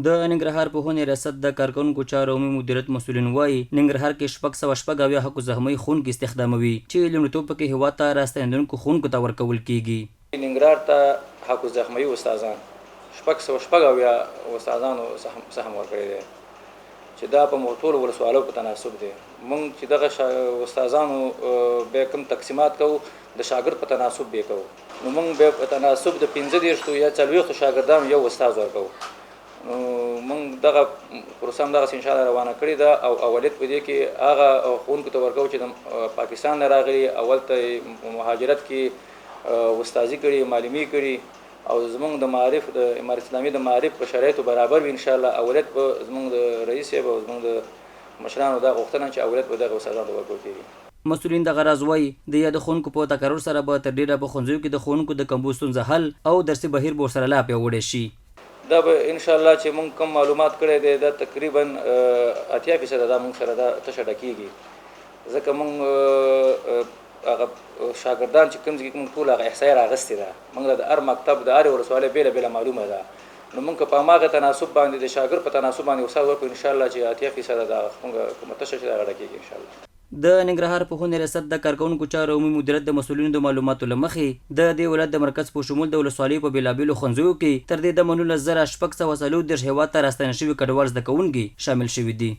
د ننګرهار پوهنې ریاست د کارکوونکو چارو عمومي مدیریت مسؤلین وایي ننګرهار کې 676 حقوق زخمي ښوونکي استخداموي چې لومړیتوب پکې هېواد ته راستنېدونکو ښوونکو ته ورکول کیږي. ننګرهار ته حقوق زخمي استادان 676 استادانو سهم ورکړی دی چې دا په ټولو ولسوالو په تناسب دی. موږ چې دغه استادانو به کوم تقسیمات کوو د شاګرد په تناسب به کوو، نو موږ به په تناسب د 15 یا 40 شاګردانو یو استاد ورکوو. موږ دغه پروسه هم دغسې انشاءالله روانه کړې ده او اولیت په دې کې هغه ښوونکو ته ورکوو چې د پاکستان نه راغلي، اول ته مهاجرت کې استازي کړي، معلمي کړي او زموږ د معارف د امارت اسلامي د معارف په شرایطو برابر وي. انشاءالله اولیت به زموږ د رئیس صاحب او زموږ د مشرانو دا غوښتنه چې اولیت به دغه استادانو ته ورکول کېږي. مسؤلین دغه راز وایي د یادو ښوونکو په تکرر سره به تر ډیره په ښوونځیو کې د ښوونکو د کمبود ستونزه حل او درسي بهیر به ورسره لا پیاوړی شي. دا به انشاءالله چې موږ کوم معلومات کړی دی دا تقریبا 80% دا موږ سره دا تشه ډکېږي، ځکه موږ هغه شاګردان چې کوم ځای کې موږ ټول هغه احصایه راغستې ده، موږ د هر مکتب د هرې ولسوالۍ بېله معلومه ده، نو موږ که په هماغه تناسب باندې د شاګرد په تناسب باندې استاد ورکړو انشاءالله چې 80% دا موږ کومه تشه چې دا ډکېږي انشاءالله. د ننګرهار پوهنې ریاست د کارکوونکو چارو عمومي مدیریت د مسؤلینو د معلوماتو له مخې د دې ولایت د مرکز په شمول د ولسوالیو په بېلابېلو ښوونځیو کې تر دې دمه 19,640 هېواد ته راستنه شوي کډوال زده کوونکي شامل شوي دي.